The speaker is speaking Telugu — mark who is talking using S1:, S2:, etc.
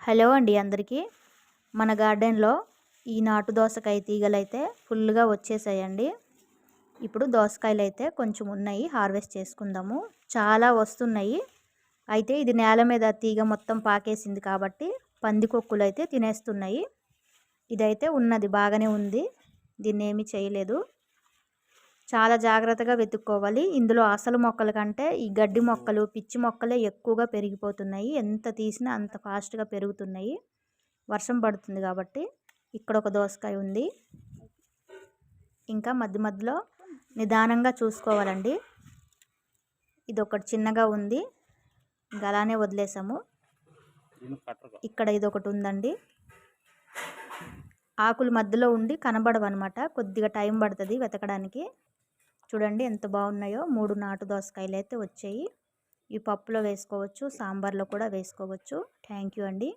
S1: హలో అండి అందరికీ. మన గార్డెన్లో ఈ నాటు దోసకాయ తీగలైతే ఫుల్గా వచ్చేసాయండి. ఇప్పుడు దోసకాయలు అయితే కొంచెం ఉన్నాయి, హార్వెస్ట్ చేసుకుందాము. చాలా వస్తున్నాయి. అయితే ఇది నేల మీద తీగ మొత్తం పాకేసింది కాబట్టి పందికొక్కులు అయితే తినేస్తున్నాయి. ఇదైతే ఉన్నది, బాగానే ఉంది, దీన్ని ఏమీ చేయలేదు. చాలా జాగ్రత్తగా వెతుక్కోవాలి. ఇందులో అసలు మొక్కల కంటే ఈ గడ్డి మొక్కలు, పిచ్చి మొక్కలే ఎక్కువగా పెరిగిపోతున్నాయి. ఎంత తీసినా అంత ఫాస్ట్గా పెరుగుతున్నాయి. వర్షం పడుతుంది కాబట్టి. ఇక్కడ ఒక దోసకాయ ఉంది. ఇంకా మధ్య మధ్యలో నిదానంగా చూసుకోవాలండి. ఇది ఒకటి చిన్నగా ఉంది, ఇంకా అలానే వదిలేసాము. ఇక్కడ ఇది ఒకటి ఉందండి. ఆకుల మధ్యలో ఉండి కనబడవన్నమాట, కొద్దిగా టైం పడుతుంది వెతకడానికి. చూడండి ఎంత బాగున్నాయో. 3 నాటు దోసకాయలు అయితే వచ్చాయి. ఈ పప్పులో వేసుకోవచ్చు, సాంబార్లో కూడా వేసుకోవచ్చు. థ్యాంక్ యూ అండి.